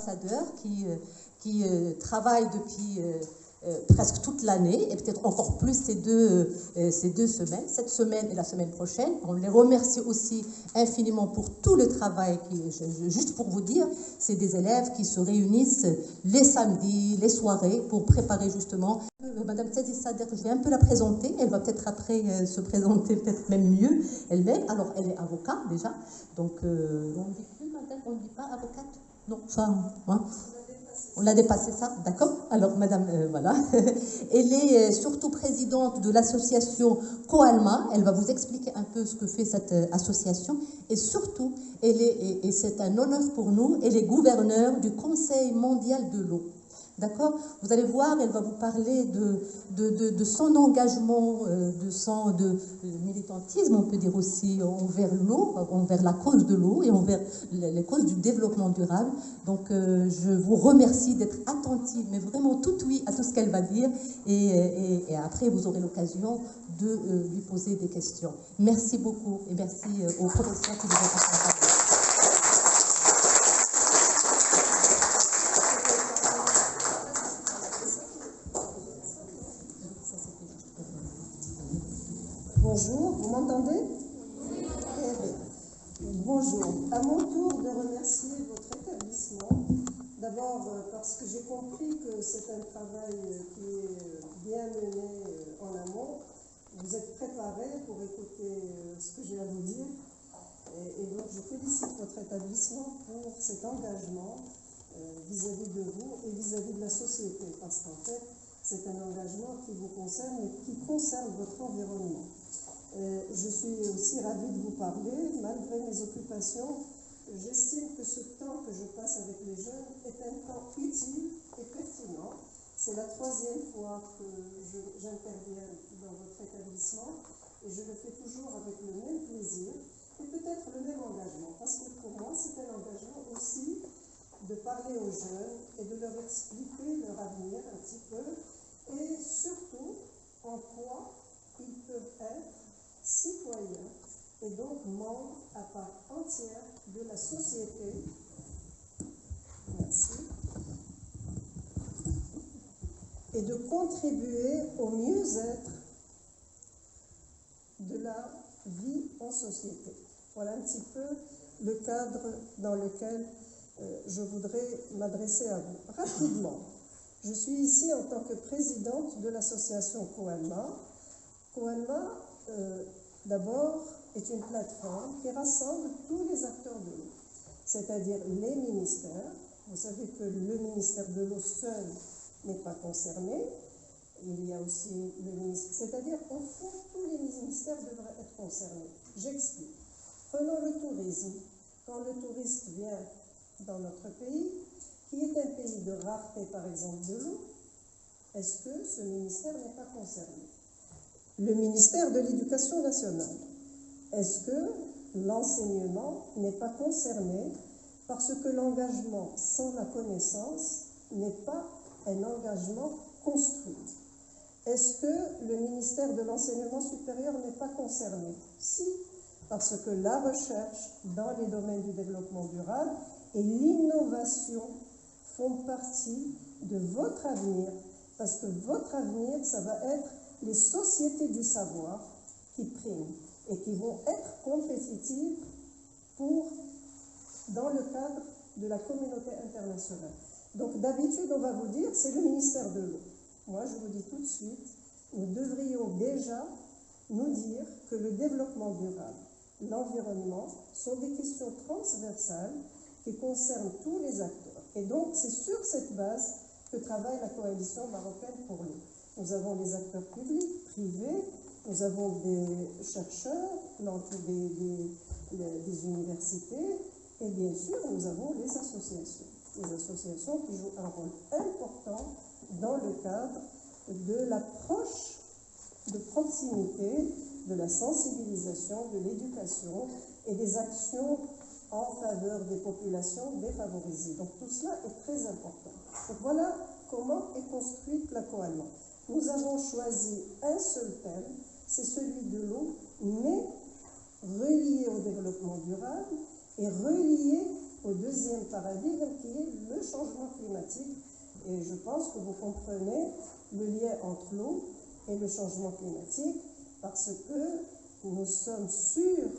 ambassadeurs qui travaillent depuis presque toute l'année, et peut-être encore plus ces deux semaines, cette semaine et la semaine prochaine. On les remercie aussi infiniment pour tout le travail. Juste pour vous dire, c'est des élèves qui se réunissent les samedis, les soirées, pour préparer justement. Madame Tadji Sader, je vais un peu la présenter. Elle va peut-être après se présenter peut-être même mieux elle-même. Alors, elle est avocate déjà. Donc, on ne dit plus, madame, on ne dit pas avocate? Non, ça, hein. On l'a dépassé ça, d'accord? Alors, madame, voilà. Elle est surtout présidente de l'association Coalma. Elle va vous expliquer un peu ce que fait cette association. Et surtout, et c'est un honneur pour nous, elle est gouverneure du Conseil mondial de l'eau. D'accord? Vous allez voir, elle va vous parler de son engagement, de militantisme, on peut dire aussi, envers l'eau, envers la cause de l'eau et envers les causes du développement durable. Donc, je vous remercie d'être attentive, mais vraiment tout oui à tout ce qu'elle va dire. Et après, vous aurez l'occasion de lui poser des questions. Merci beaucoup et merci aux professeurs qui vous ont accompagné. Bonjour, vous m'entendez? Oui. Bonjour. À mon tour de remercier votre établissement. D'abord parce que j'ai compris que c'est un travail qui est bien mené en amont. Vous êtes préparés pour écouter ce que j'ai à vous dire. Et donc je félicite votre établissement pour cet engagement vis-à-vis de vous et vis-à-vis de la société. Parce qu'en fait, c'est un engagement qui vous concerne et qui concerne votre environnement. Je suis aussi ravie de vous parler, malgré mes occupations. J'estime que ce temps que je passe avec les jeunes est un temps utile et pertinent. C'est la 3e fois que j'interviens dans votre établissement et je le fais toujours avec le même plaisir et peut-être le même engagement. Parce que pour moi, c'est un engagement aussi de parler aux jeunes et de leur expliquer leur avenir un petit peu et surtout en quoi ils peuvent être citoyens et donc membres à part entière de la société. Merci. Et de contribuer au mieux-être de la vie en société. Voilà un petit peu le cadre dans lequel je voudrais m'adresser à vous. Rapidement, je suis ici en tant que présidente de l'association Coalma. Coalma, d'abord, est une plateforme qui rassemble tous les acteurs de l'eau, c'est-à-dire les ministères. Vous savez que le ministère de l'eau seul n'est pas concerné. Il y a aussi le ministère, c'est-à-dire, au fond, tous les ministères devraient être concernés. J'explique. Prenons le tourisme. Quand le touriste vient dans notre pays, qui est un pays de rareté, par exemple, de l'eau, est-ce que ce ministère n'est pas concerné? Le ministère de l'Éducation nationale, est-ce que l'enseignement n'est pas concerné parce que l'engagement sans la connaissance n'est pas un engagement construit? Est-ce que le ministère de l'Enseignement supérieur n'est pas concerné? Si, parce que la recherche dans les domaines du développement durable et l'innovation font partie de votre avenir, parce que votre avenir, ça va être les sociétés du savoir qui priment et qui vont être compétitives dans le cadre de la communauté internationale. Donc d'habitude, on va vous dire, c'est le ministère de l'eau. Moi, je vous dis tout de suite, nous devrions déjà nous dire que le développement durable, l'environnement, sont des questions transversales qui concernent tous les acteurs. Et donc, c'est sur cette base que travaille la coalition marocaine pour l'eau. Nous avons des acteurs publics, privés, nous avons des chercheurs, des universités, et bien sûr, nous avons les associations qui jouent un rôle important dans le cadre de l'approche de proximité, de la sensibilisation, de l'éducation et des actions en faveur des populations défavorisées. Donc tout cela est très important. Donc voilà comment est construite la Coalma. Nous avons choisi un seul thème, c'est celui de l'eau, mais relié au développement durable et relié au deuxième paradigme qui est le changement climatique. Et je pense que vous comprenez le lien entre l'eau et le changement climatique parce que nous sommes sûrs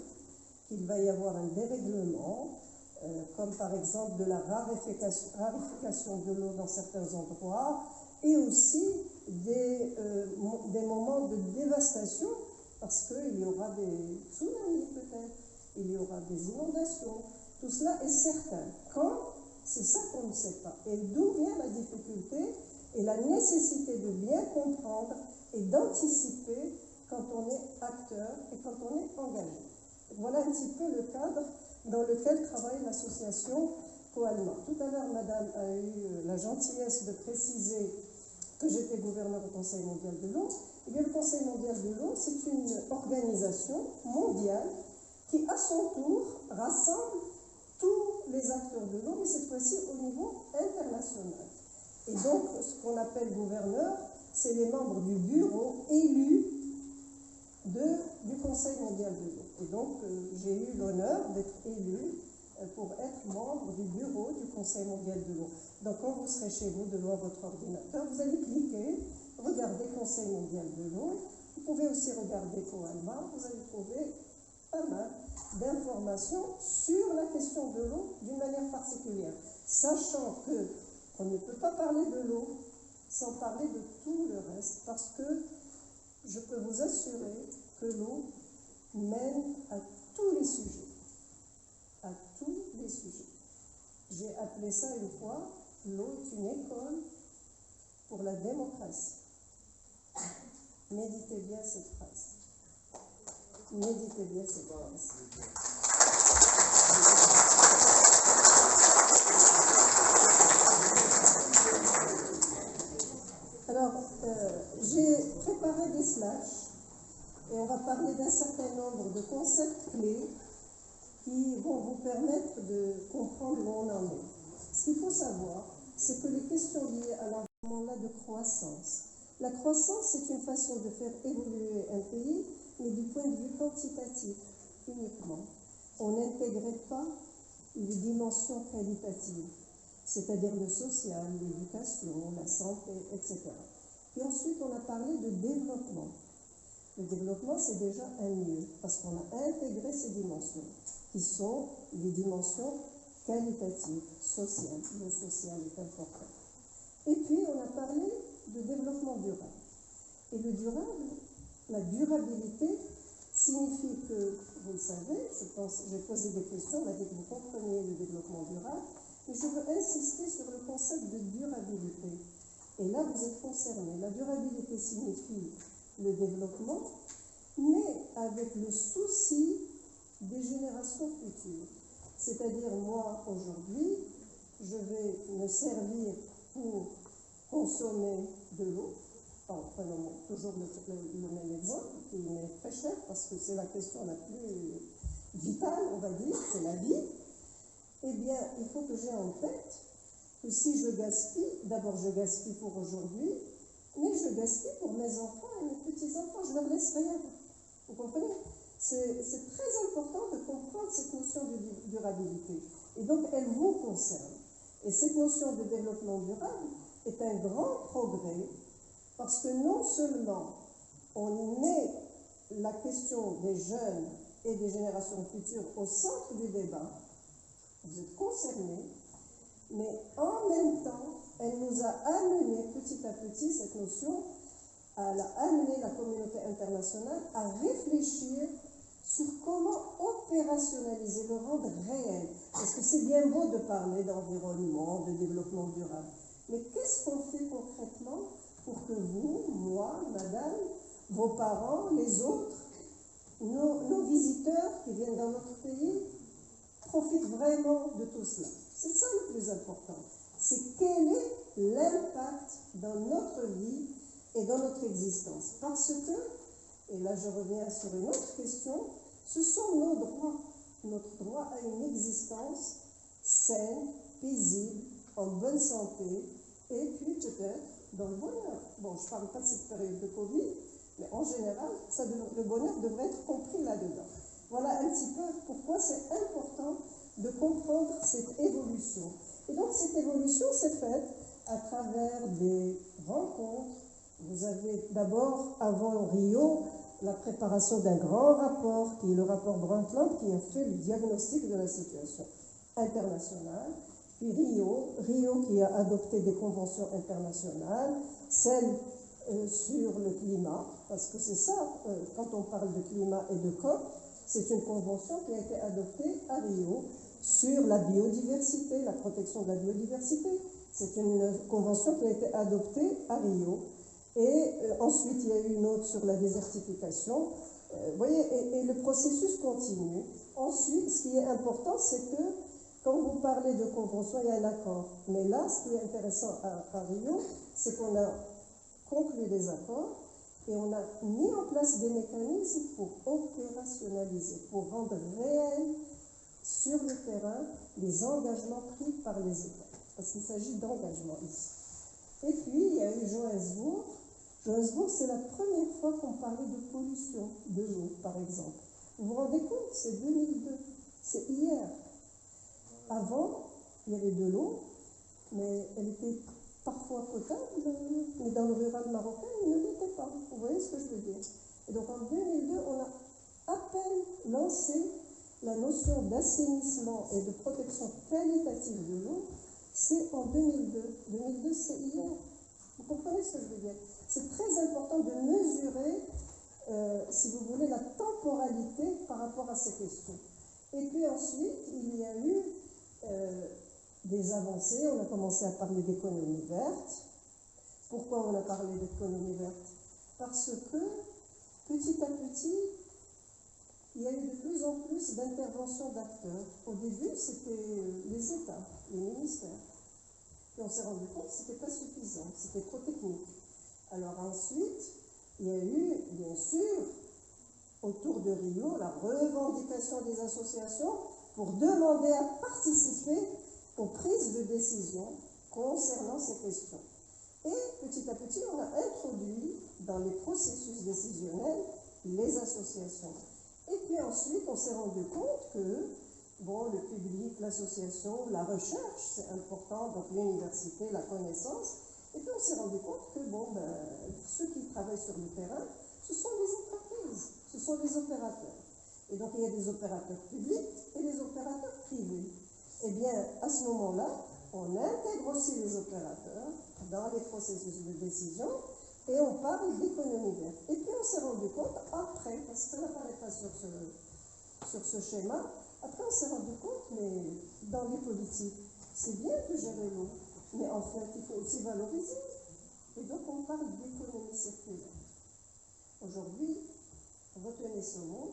qu'il va y avoir un dérèglement, comme par exemple de la raréfaction de l'eau dans certains endroits, et aussi des moments de dévastation, parce qu'il y aura des tsunamis peut-être, il y aura des inondations. Tout cela est certain. Quand? C'est ça qu'on ne sait pas. Et d'où vient la difficulté et la nécessité de bien comprendre et d'anticiper quand on est acteur et quand on est engagé. Voilà un petit peu le cadre dans lequel travaille l'association Coalma. Tout à l'heure, Madame a eu la gentillesse de préciser que j'étais gouverneur au Conseil mondial de l'eau. Eh bien, le Conseil mondial de l'eau, c'est une organisation mondiale qui, à son tour, rassemble tous les acteurs de l'eau, mais cette fois-ci au niveau international. Et donc, ce qu'on appelle gouverneur, c'est les membres du bureau élus du Conseil mondial de l'eau. Et donc, j'ai eu l'honneur d'être élu pour être membre du bureau du Conseil mondial de l'eau. Donc, quand vous serez chez vous devant votre ordinateur, vous allez cliquer, regarder Conseil mondial de l'eau. Vous pouvez aussi regarder Coalma. Vous allez trouver pas mal d'informations sur la question de l'eau d'une manière particulière, sachant qu'on ne peut pas parler de l'eau sans parler de tout le reste, parce que je peux vous assurer que l'eau mène à tous les sujets. À tous les sujets. J'ai appelé ça une fois, l'eau est une école pour la démocratie. Méditez bien cette phrase. Méditez bien cette phrase. Alors, j'ai préparé des slash et on va parler d'un certain nombre de concepts clés qui vont vous permettre de comprendre où on en est. Ce qu'il faut savoir, c'est que les questions liées à l'environnement de croissance. La croissance, c'est une façon de faire évoluer un pays, mais du point de vue quantitatif uniquement. On n'intégrait pas les dimensions qualitatives, c'est-à-dire le social, l'éducation, la santé, etc. Et ensuite, on a parlé de développement. Le développement, c'est déjà un mieux, parce qu'on a intégré ces dimensions, qui sont les dimensions qualitatives, sociales. Le social est important. Et puis, on a parlé de développement durable. Et le durable, la durabilité, signifie que, vous le savez, je pense, j'ai posé des questions, on m'a dit que vous compreniez le développement durable, mais je veux insister sur le concept de durabilité. Et là, vous êtes concernés. La durabilité signifie le développement, mais avec le souci des générations futures. C'est-à-dire, moi, aujourd'hui, je vais me servir pour consommer de l'eau. Prenons toujours le même exemple, qui m'est très cher, parce que c'est la question la plus vitale, on va dire, c'est la vie. Eh bien, il faut que j'ai en tête que si je gaspille, d'abord je gaspille pour aujourd'hui, mais je gaspille pour mes enfants et mes petits-enfants, je ne leur laisse rien. Vous comprenez? C'est très important de comprendre cette notion de durabilité. Et donc, elle vous concerne. Et cette notion de développement durable est un grand progrès, parce que non seulement on met la question des jeunes et des générations futures au centre du débat, vous êtes concernés, mais en même temps, elle nous a amené petit à petit, cette notion, à amener la communauté internationale à réfléchir sur comment opérationnaliser, le rendre réel. Parce que c'est bien beau de parler d'environnement, de développement durable, mais qu'est-ce qu'on fait concrètement pour que vous, moi, madame, vos parents, les autres, nos visiteurs qui viennent dans notre pays, profitent vraiment de tout cela? C'est ça le plus important. C'est quel est l'impact dans notre vie et dans notre existence. Parce que, et là je reviens sur une autre question, ce sont nos droits. Notre droit à une existence saine, paisible, en bonne santé, et puis peut-être dans le bonheur. Bon, je ne parle pas de cette période de Covid, mais en général, le bonheur devrait être compris là-dedans. Voilà un petit peu pourquoi c'est important de comprendre cette faite à travers des rencontres. Vous avez d'abord, avant Rio, la préparation d'un grand rapport, qui est le rapport Brundtland, qui a fait le diagnostic de la situation internationale. Puis Rio qui a adopté des conventions internationales, celle sur le climat, parce que c'est ça, quand on parle de climat et de COP, c'est une convention qui a été adoptée à Rio sur la biodiversité, la protection de la biodiversité. C'est une convention qui a été adoptée à Rio. Et ensuite, il y a eu une autre sur la désertification. Vous voyez, et le processus continue. Ensuite, ce qui est important, c'est que quand vous parlez de convention, il y a un accord. Mais là, ce qui est intéressant à Rio, c'est qu'on a conclu des accords et on a mis en place des mécanismes pour opérationnaliser, pour rendre réels sur le terrain les engagements pris par les États. Parce qu'il s'agit d'engagement ici. Et puis, il y a eu Johannesburg. Johannesburg, c'est la première fois qu'on parlait de pollution de l'eau, par exemple. Vous vous rendez compte, c'est 2002, c'est hier. Avant, il y avait de l'eau, mais elle était parfois potable, mais dans le rural marocain, elle ne l'était pas. Vous voyez ce que je veux dire? Et donc en 2002, on a à peine lancé la notion d'assainissement et de protection qualitative de l'eau. C'est en 2002. 2002, c'est hier. Vous comprenez ce que je veux dire? C'est très important de mesurer, si vous voulez, la temporalité par rapport à ces questions. Et puis ensuite, il y a eu des avancées. On a commencé à parler d'économie verte. Pourquoi on a parlé d'économie verte? Parce que, petit à petit, il y a eu de plus en plus d'interventions d'acteurs. Au début, c'était les États, les ministères. Et on s'est rendu compte que ce n'était pas suffisant, c'était trop technique. Alors ensuite, il y a eu, bien sûr, autour de Rio, la revendication des associations pour demander à participer aux prises de décision concernant ces questions. Et petit à petit, on a introduit dans les processus décisionnels les associations. Et puis ensuite, on s'est rendu compte que, bon, le public, l'association, la recherche, c'est important, donc l'université, la connaissance. Et puis on s'est rendu compte que, bon, ceux qui travaillent sur le terrain, ce sont les entreprises, ce sont les opérateurs. Et donc il y a des opérateurs publics et des opérateurs privés. Eh bien, à ce moment-là, on intègre aussi les opérateurs dans les processus de décision et on parle d'économie verte. Et puis on s'est rendu compte, après, parce que ça n'apparaît pas sur ce schéma, après on s'est rendu compte, mais dans les politiques, c'est bien de gérer l'eau, mais en fait, il faut aussi valoriser. Et donc on parle d'économie circulaire. Aujourd'hui, retenez ce mot,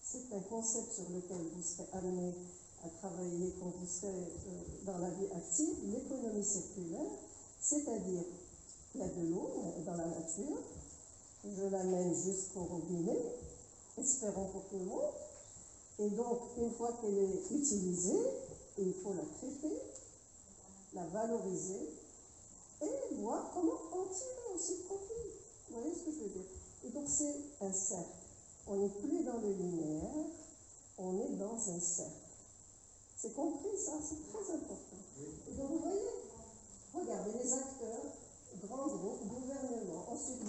c'est un concept sur lequel vous serez amené à travailler quand vous serez dans la vie active, l'économie circulaire, c'est-à-dire il y a de l'eau dans la nature, je l'amène jusqu'au robinet, espérons pour tout le monde, et donc une fois qu'elle est utilisée, il faut la traiter, la valoriser et voir comment en tirer aussi profit. Vous voyez ce que je veux dire? Et donc c'est un cercle. On n'est plus dans le linéaire, on est dans un cercle. C'est compris ça, c'est très important. Et donc vous voyez, regardez les acteurs, grands groupes, gouvernement, ensuite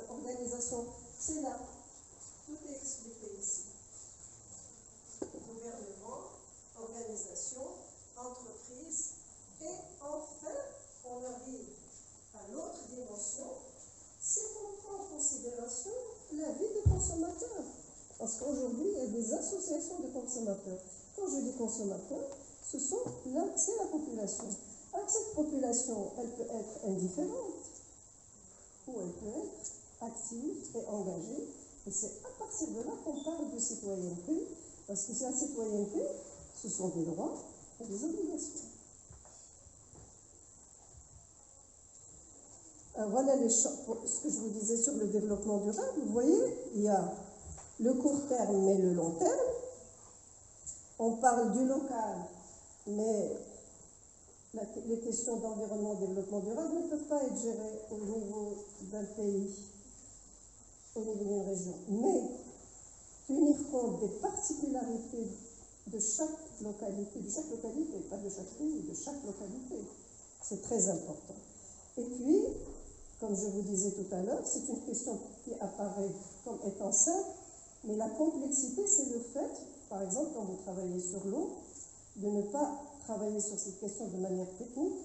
organisation, c'est là, tout est expliqué ici. Gouvernement, organisation, entreprise, et enfin, on arrive à l'autre dimension, c'est qu'on prend en considération la vie des consommateurs. Parce qu'aujourd'hui, il y a des associations de consommateurs. Quand je dis consommateurs, c'est la population. Alors cette population, elle peut être indifférente ou elle peut être active et engagée. Et c'est à partir de là qu'on parle de citoyenneté, parce que la citoyenneté, ce sont des droits et des obligations. Voilà ce que je vous disais sur le développement durable. Vous voyez, il y a le court terme et le long terme. On parle du local, mais les questions d'environnement et développement durable ne peuvent pas être gérées au niveau d'un pays, au niveau d'une région. Mais tenir compte des particularités de chaque localité, pas de chaque pays, de chaque localité, C'est très important. Et puis, comme je vous disais tout à l'heure, c'est une question qui apparaît comme étant simple, mais la complexité, c'est le fait, par exemple, quand vous travaillez sur l'eau, de ne pas travailler sur cette question de manière technique,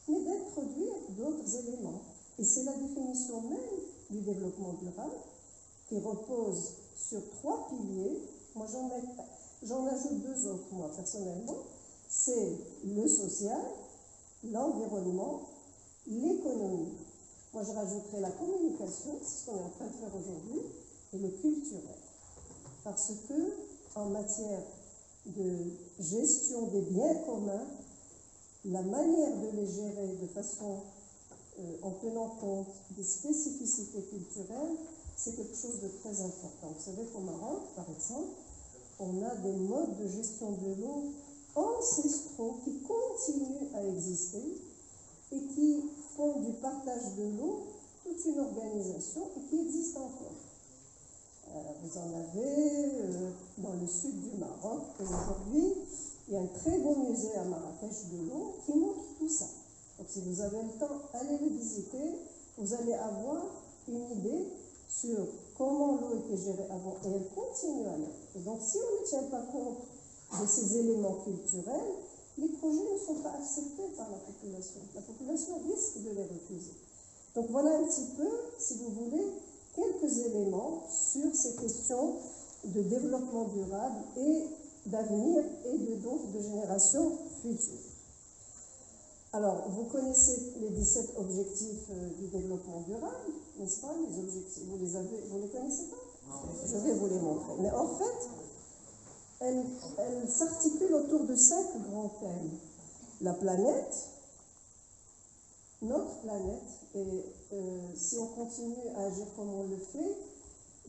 mais d'introduire d'autres éléments. Et c'est la définition même du développement durable qui repose sur 3 piliers. Moi, j'en ajoute 2 autres, moi, personnellement. C'est le social, l'environnement, l'économie. Moi, je rajouterai la communication, c'est ce qu'on est en train de faire aujourd'hui, et le culturel. Parce que, en matière de gestion des biens communs, la manière de les gérer de façon en tenant compte des spécificités culturelles, c'est quelque chose de très important. Vous savez qu'au Maroc, par exemple, on a des modes de gestion de l'eau ancestraux qui continuent à exister et qui font du partage de l'eau toute une organisation et qui existe encore. Vous en avez dans le sud du Maroc, et aujourd'hui, il y a un très beau musée à Marrakech de l'eau qui montre tout ça. Donc si vous avez le temps, allez le visiter, vous allez avoir une idée sur comment l'eau était gérée avant, et elle continue à l'être. Et donc si on ne tient pas compte de ces éléments culturels, les projets ne sont pas acceptés par la population. La population risque de les refuser. Donc voilà un petit peu, si vous voulez, quelques éléments sur ces questions de développement durable et d'avenir et de générations futures. Alors, vous connaissez les 17 objectifs du développement durable, n'est-ce pas? Les objectifs, vous les connaissez pas? Je vais vous les montrer. Mais en fait, elles s'articulent autour de 5 grands thèmes. La planète, notre planète, et si on continue à agir comme on le fait,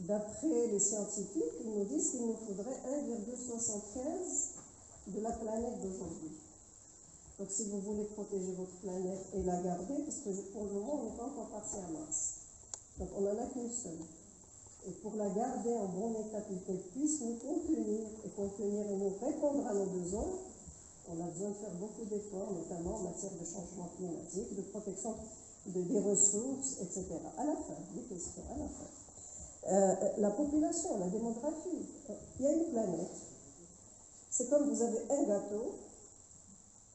d'après les scientifiques, ils nous disent qu'il nous faudrait 1,75 de la planète d'aujourd'hui. Donc si vous voulez protéger votre planète et la garder, parce que pour le moment on n'est pas encore parti à Mars, donc on n'en a qu'une seule. Et pour la garder en bon état pour qu'elle puisse nous contenir et nous répondre à nos besoins, on a besoin de faire beaucoup d'efforts, notamment en matière de changement climatique, de protection des ressources, etc. À la fin, des questions, à la fin. La population, la démographie, il y a une planète. C'est comme vous avez un gâteau,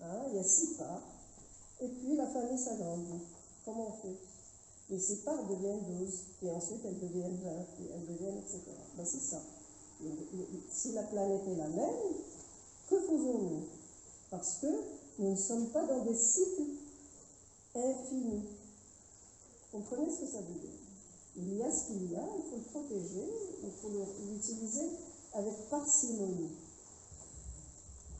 hein, il y a 6 parts, et puis la famille s'agrandit. Comment on fait? Les 6 parts deviennent 12, et ensuite elles deviennent 20, et elles deviennent, etc. Ben, c'est ça. Si la planète est la même, que faisons-nous? Parce que nous ne sommes pas dans des cycles infinis. Comprenez ce que ça veut dire? Il y a ce qu'il y a, il faut le protéger, il faut l'utiliser avec parcimonie.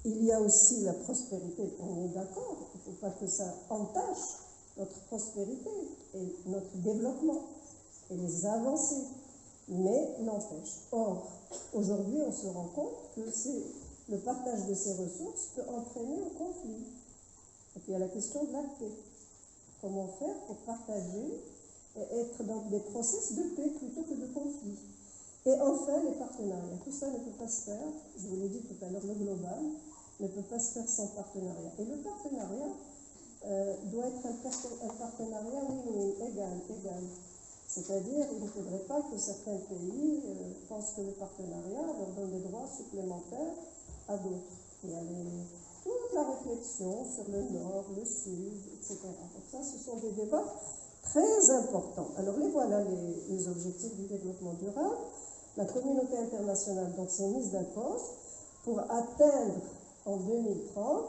Il y a aussi la prospérité, on est d'accord, il ne faut pas que ça entache notre prospérité et notre développement et les avancées, mais n'empêche. Or, aujourd'hui, on se rend compte que le partage de ces ressources peut entraîner un conflit. Donc il y a la question de la paix. Comment faire pour partager et être dans des processus de paix plutôt que de conflit. Et enfin, les partenariats. Tout ça ne peut pas se faire, je vous l'ai dit tout à l'heure, le global ne peut pas se faire sans partenariat. Et le partenariat doit être un partenariat, oui, égal. C'est-à-dire, il ne faudrait pas que certains pays pensent que le partenariat leur donne des droits supplémentaires à d'autres. Il y a toute la réflexion sur le nord, le sud, etc. Donc ça, ce sont des débats très importants. Alors, voilà les objectifs du développement durable. La communauté internationale donc s'est mise d'accord pour atteindre en 2030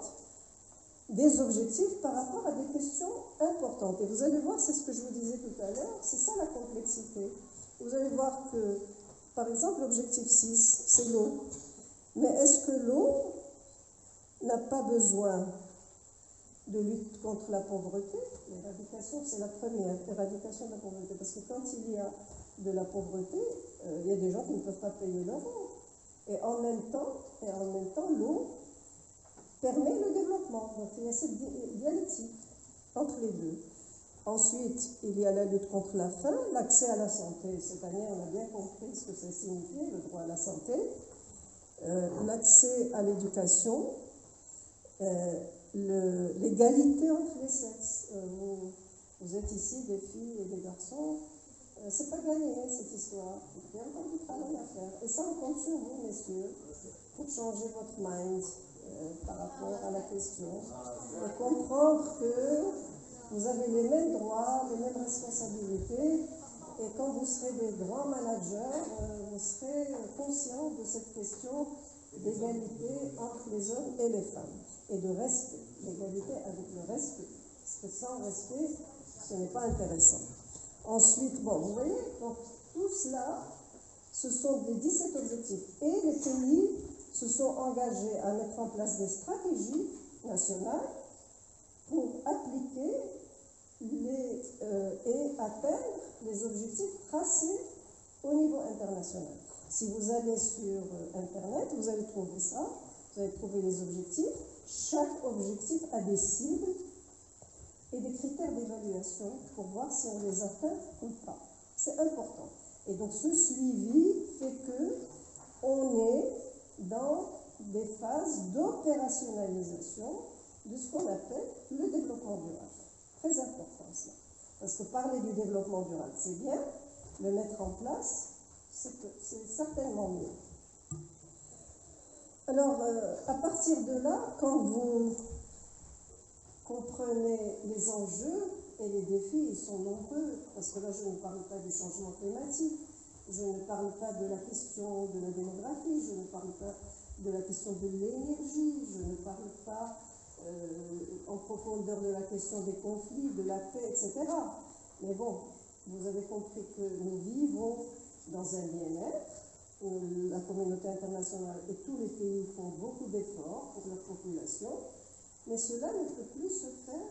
des objectifs par rapport à des questions importantes. Et vous allez voir, c'est ce que je vous disais tout à l'heure, c'est ça la complexité. Vous allez voir que, par exemple, l'objectif 6, c'est l'eau. Mais est-ce que l'eau n'a pas besoin de lutte contre la pauvreté? L'éradication, c'est la première, éradication de la pauvreté. Parce que quand il y a de la pauvreté, il y a des gens qui ne peuvent pas payer leur eau. Et en même temps, l'eau permet le développement. Donc il y a cette dialectique entre les deux. Ensuite, il y a la lutte contre la faim, l'accès à la santé. Cette année, on a bien compris ce que ça signifiait, le droit à la santé. L'accès à l'éducation, l'égalité entre les sexes. Vous êtes ici des filles et des garçons. C'est pas gagné cette histoire. Il y a encore du travail à faire. Et ça, on compte sur vous, messieurs, pour changer votre mind par rapport à la question. Et comprendre que vous avez les mêmes droits, les mêmes responsabilités. Et quand vous serez des grands managers, vous serez conscients de cette question d'égalité entre les hommes et les femmes. Et de respect. L'égalité avec le respect. Parce que sans respect, ce n'est pas intéressant. Ensuite, bon, vous voyez, donc tout cela, ce sont les 17 objectifs. Et les pays se sont engagés à mettre en place des stratégies nationales pour appliquer et atteindre les objectifs tracés au niveau international. Si vous allez sur Internet, vous allez trouver ça, vous allez trouver les objectifs. Chaque objectif a des cibles et des critères d'évaluation pour voir si on les atteint ou pas. C'est important. Et donc ce suivi fait que on est dans des phases d'opérationnalisation de ce qu'on appelle le développement durable. Très important ça. Parce que parler du développement durable, c'est bien, le mettre en place, c'est certainement mieux. Alors, à partir de là, quand vous comprenez les enjeux et les défis, ils sont nombreux, parce que là, je ne parle pas du changement climatique, je ne parle pas de la question de la démographie, je ne parle pas de la question de l'énergie, je ne parle pas en profondeur de la question des conflits, de la paix, etc. Mais bon, vous avez compris que nous vivons dans un bien-être, où la communauté internationale et tous les pays font beaucoup d'efforts pour leur population, mais cela ne peut plus se faire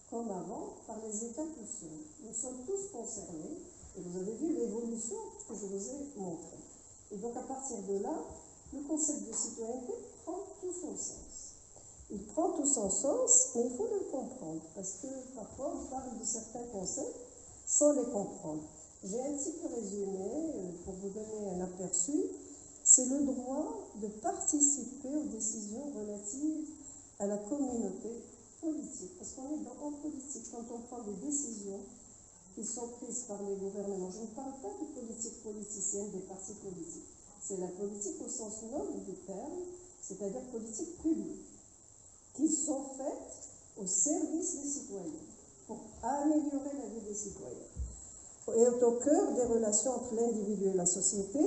comme avant par les États tout seuls. Nous sommes tous concernés, et vous avez vu l'évolution que je vous ai montrée. Et donc à partir de là, le concept de citoyenneté prend tout son sens. Il prend tout son sens, mais il faut le comprendre, parce que parfois on parle de certains concepts sans les comprendre. J'ai un petit peu résumé, pour vous donner un aperçu, c'est le droit de participer aux décisions relatives à la communauté politique. Parce qu'on est en politique, quand on prend des décisions qui sont prises par les gouvernements, je ne parle pas de politique politicienne des partis politiques, c'est la politique au sens noble du terme, c'est-à-dire politique publique, qui sont faites au service des citoyens, pour améliorer la vie des citoyens. Et est au cœur des relations entre l'individu et la société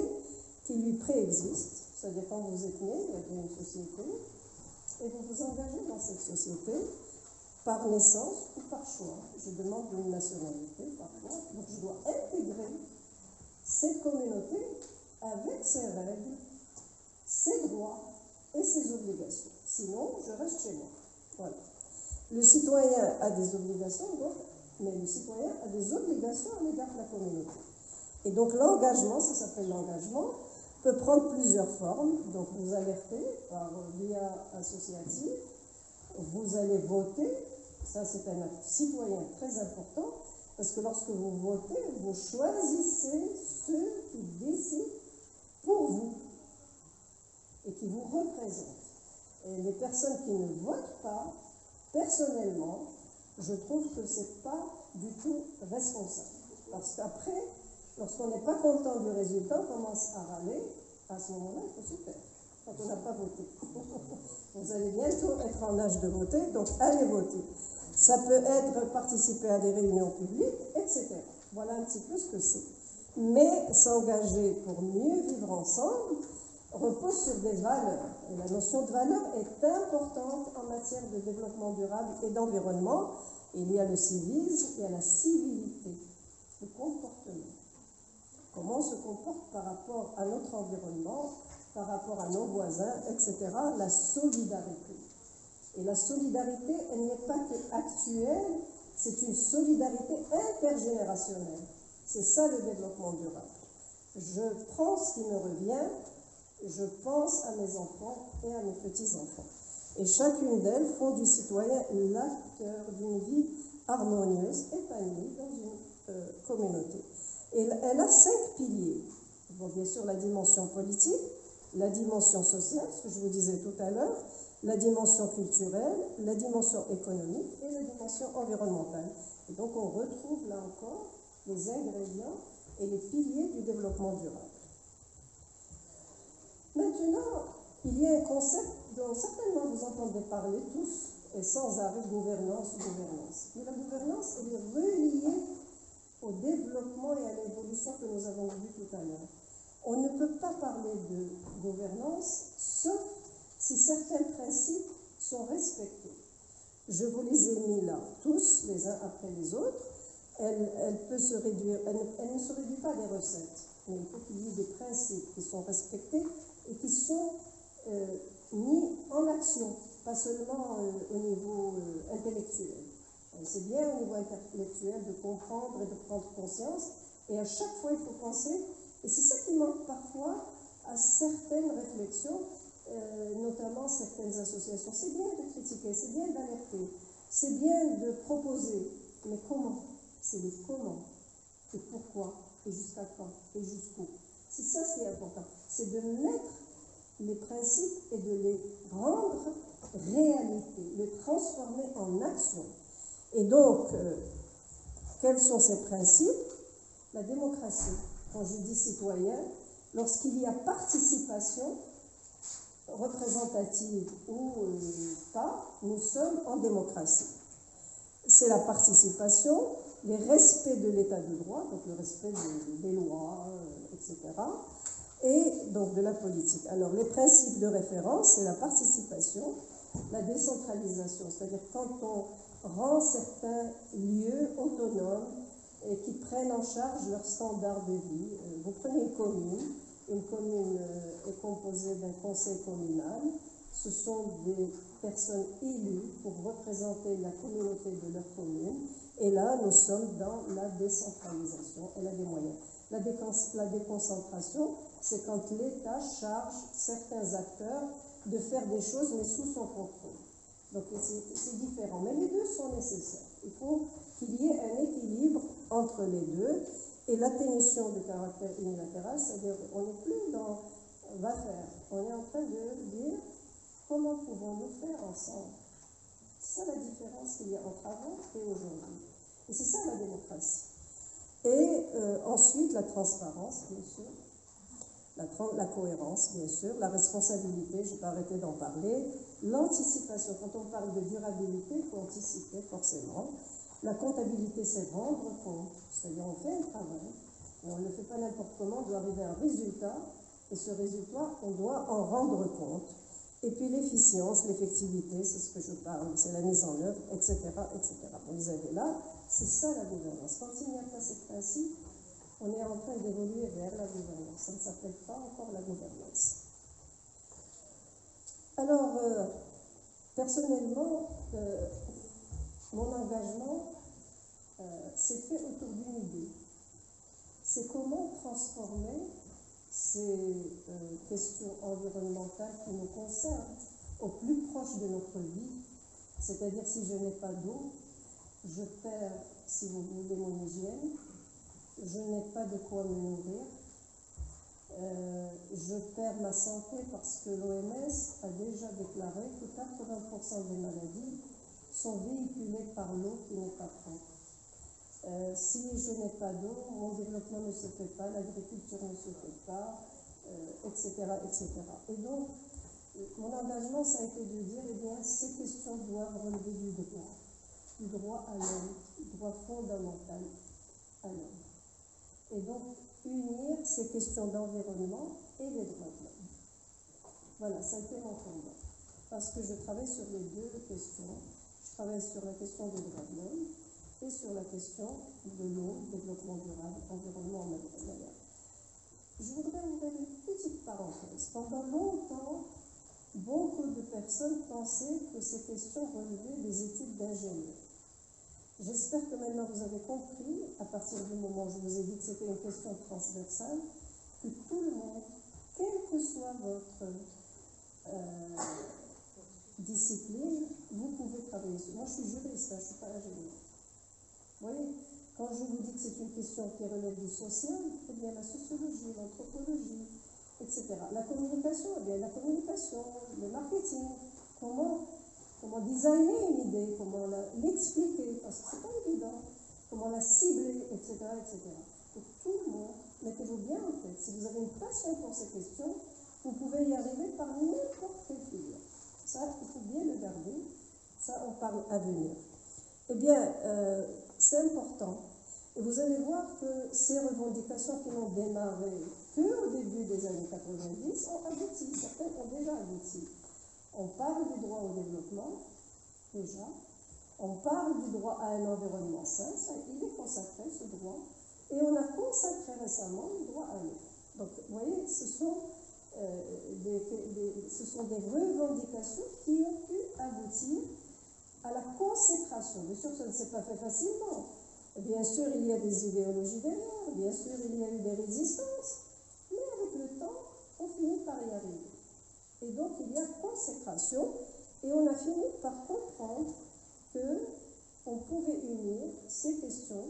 qui lui préexistent. C'est-à-dire quand vous êtes né, il y avait une société, et vous vous engagez dans cette société par naissance ou par choix. Je demande une nationalité parfois, donc je dois intégrer cette communauté avec ses règles, ses droits et ses obligations. Sinon, je reste chez moi. Voilà. Le citoyen a des obligations, donc, mais le citoyen a des obligations à l'égard de la communauté. Et donc l'engagement, ça s'appelle l'engagement, peut prendre plusieurs formes. Donc vous alertez par via associative, vous allez voter, ça c'est un acte citoyen très important, parce que lorsque vous votez, vous choisissez ceux qui décident pour vous et qui vous représentent. Et les personnes qui ne votent pas, personnellement, je trouve que ce n'est pas du tout responsable. Parce qu'après, lorsqu'on n'est pas content du résultat, on commence à râler, à ce moment-là, il faut se taire, quand on n'a pas voté. Vous allez bientôt être en âge de voter, donc allez voter. Ça peut être participer à des réunions publiques, etc. Voilà un petit peu ce que c'est. Mais s'engager pour mieux vivre ensemble repose sur des valeurs. Et la notion de valeur est importante en matière de développement durable et d'environnement. Il y a le civisme, il y a la civilité, le comportement. Comment on se comporte par rapport à notre environnement, par rapport à nos voisins, etc. La solidarité. Et la solidarité, elle n'est pas que actuelle, c'est une solidarité intergénérationnelle. C'est ça le développement durable. Je prends ce qui me revient, je pense à mes enfants et à mes petits-enfants. Et chacune d'elles font du citoyen l'acteur d'une vie harmonieuse, épanouie dans une communauté. Et elle a 5 piliers. Bon, bien sûr, la dimension politique, la dimension sociale, ce que je vous disais tout à l'heure, la dimension culturelle, la dimension économique et la dimension environnementale. Et donc on retrouve là encore les ingrédients et les piliers du développement durable. Maintenant, il y a un concept dont certainement vous entendez parler tous, et sans arrêt, gouvernance. Mais la gouvernance, elle est reliée au développement et à l'évolution que nous avons vu tout à l'heure. On ne peut pas parler de gouvernance sauf si certains principes sont respectés. Je vous les ai mis là, tous, les uns après les autres. Elle ne se réduit pas à des recettes, mais il faut qu'il y ait des principes qui sont respectés et qui sont mis en action, pas seulement au niveau intellectuel. C'est bien au niveau intellectuel de comprendre et de prendre conscience, et à chaque fois il faut penser, et c'est ça qui manque parfois à certaines réflexions, notamment certaines associations. C'est bien de critiquer, c'est bien d'alerter, c'est bien de proposer, mais comment? C'est le comment, et pourquoi, et jusqu'à quand, et jusqu'où. C'est ça ce qui est important, c'est de mettre les principes et de les rendre réalité, les transformer en action. Et donc, quels sont ces principes? La démocratie, quand je dis citoyen, lorsqu'il y a participation, représentative ou pas, nous sommes en démocratie. C'est la participation, les respects de l'état de droit, donc le respect des lois, etc., et donc de la politique. Alors, les principes de référence, c'est la participation, la décentralisation, c'est-à-dire quand on rend certains lieux autonomes et qui prennent en charge leurs standards de vie. Vous prenez une commune est composée d'un conseil communal, ce sont des personnes élues pour représenter la communauté de leur commune, et là nous sommes dans la décentralisation, elle a des moyens. La déconcentration, c'est quand l'État charge certains acteurs de faire des choses mais sous son contrôle. Donc c'est différent, mais les deux sont nécessaires. Il faut qu'il y ait un équilibre entre les deux, et l'atténuation du caractère unilatéral, c'est-à-dire on n'est plus dans va faire, on est en train de dire comment pouvons-nous faire ensemble. C'est ça la différence qu'il y a entre avant et aujourd'hui. Et c'est ça la démocratie. Et ensuite la transparence, bien sûr, la cohérence, bien sûr, la responsabilité, je n'ai pas arrêté d'en parler, l'anticipation, quand on parle de durabilité, il faut anticiper forcément. La comptabilité, c'est rendre compte, c'est-à-dire on fait un travail, mais on ne le fait pas n'importe comment, on doit arriver à un résultat, et ce résultat, on doit en rendre compte. Et puis l'efficience, l'effectivité, c'est ce que je parle, c'est la mise en œuvre, etc., etc. Vous les avez là, c'est ça la gouvernance. Quand il n'y a pas ces principes, on est en train d'évoluer vers la gouvernance. Ça ne s'appelle pas encore la gouvernance. Alors, personnellement, mon engagement s'est fait autour d'une idée. C'est comment transformer ces questions environnementales qui nous concernent au plus proche de notre vie. C'est-à-dire, si je n'ai pas d'eau, je perds, si vous voulez, mon hygiène, je n'ai pas de quoi me nourrir, je perds ma santé parce que l'OMS a déjà déclaré que 80% des maladies sont véhiculées par l'eau qui n'est pas propre. Si je n'ai pas d'eau, mon développement ne se fait pas, l'agriculture ne se fait pas, etc., etc. Et donc, mon engagement, ça a été de dire, eh bien, ces questions doivent relever du droit à l'homme, du droit fondamental à l'homme. Et donc, unir ces questions d'environnement et les droits de l'homme. Voilà, ça a été mon combat. Parce que je travaille sur les deux questions. Je travaille sur la question des droits de l'homme et sur la question de l'eau, développement durable, environnement en manière. Je voudrais ouvrir une petite parenthèse. Pendant longtemps, beaucoup de personnes pensaient que ces questions relevaient des études d'ingénieur. J'espère que maintenant vous avez compris, à partir du moment où je vous ai dit que c'était une question transversale, que tout le monde, quelle que soit votre discipline, vous pouvez travailler sur. Moi, je suis juriste, je ne suis pas ingénieur. Vous voyez, quand je vous dis que c'est une question qui relève du social, eh bien la sociologie, l'anthropologie, etc. La communication, eh bien la communication, le marketing, comment designer une idée, comment l'expliquer, parce que c'est pas évident, comment la cibler, etc., etc. Pour tout le monde, mettez-vous bien en tête, si vous avez une passion pour ces questions, vous pouvez y arriver par n'importe quelle figure. Ça, il faut bien le garder. Ça, on parle à venir. Eh bien, c'est important. Et vous allez voir que ces revendications qui n'ont démarré qu'au début des années 90 ont abouti. Certaines ont déjà abouti. On parle du droit au développement, déjà. On parle du droit à un environnement sain. Il est consacré, ce droit. Et on a consacré récemment le droit à l'eau. Donc, vous voyez, ce sont des revendications qui ont pu aboutir à la consécration. Bien sûr, ça ne s'est pas fait facilement. Bien sûr, il y a des idéologies derrière, bien sûr, il y a eu des résistances, mais avec le temps, on finit par y arriver. Et donc, il y a consécration, et on a fini par comprendre qu'on pouvait unir ces questions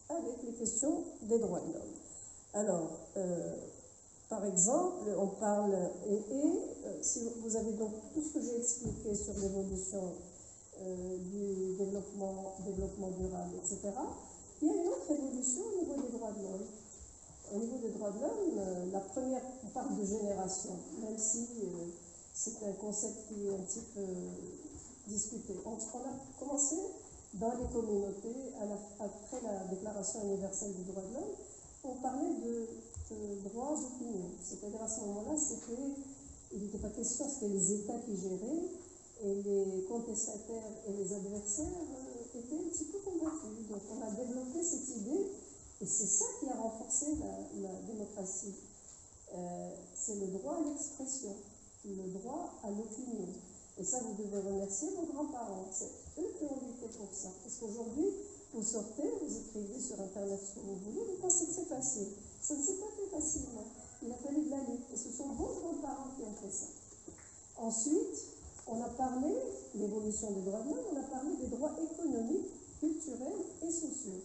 avec les questions des droits de l'homme. Alors, par exemple, on parle, si vous avez donc tout ce que j'ai expliqué sur l'évolution du développement durable, etc., il y a une autre évolution au niveau des droits de l'homme. Au niveau des droits de l'homme, la première, on parle de génération, même si c'est un concept qui est un petit peu discuté. On a commencé dans les communautés, après la Déclaration universelle des droits de l'homme, on parlait de droit d'opinion. C'est-à-dire à ce moment-là, il n'était pas question, c'était les États qui géraient, et les contestataires et les adversaires étaient un petit peu convaincus. Donc on a développé cette idée, et c'est ça qui a renforcé la démocratie. C'est le droit à l'expression, le droit à l'opinion. Et ça, vous devez remercier vos grands-parents. C'est eux qui ont lutté pour ça. Parce qu'aujourd'hui, vous sortez, vous écrivez sur Internet ce que vous voulez, vous pensez que c'est facile. Ça ne s'est pas fait facilement. Il a fallu de la lutte. Et ce sont vos grands-parents qui ont fait ça. Ensuite, on a parlé de l'évolution des droits de l'homme, on a parlé des droits économiques, culturels et sociaux.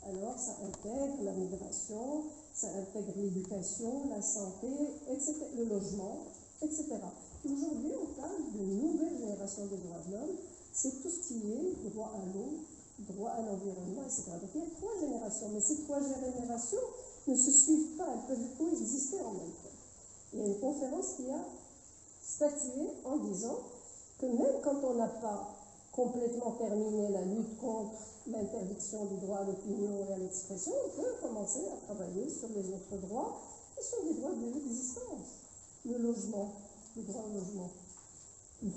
Alors, ça intègre la migration, ça intègre l'éducation, la santé, etc., le logement, etc. Aujourd'hui, on parle de nouvelle génération des droits de l'homme. C'est tout ce qui est droit à l'eau, droit à l'environnement, etc. Donc, il y a 3 générations, mais ces 3 générations ne se suivent pas, elles peuvent coexister en même temps. Il y a une conférence qui a statué en disant que même quand on n'a pas complètement terminé la lutte contre l'interdiction du droit à l'opinion et à l'expression, on peut commencer à travailler sur les autres droits qui sont des droits de l'existence. Le logement, le droit au logement,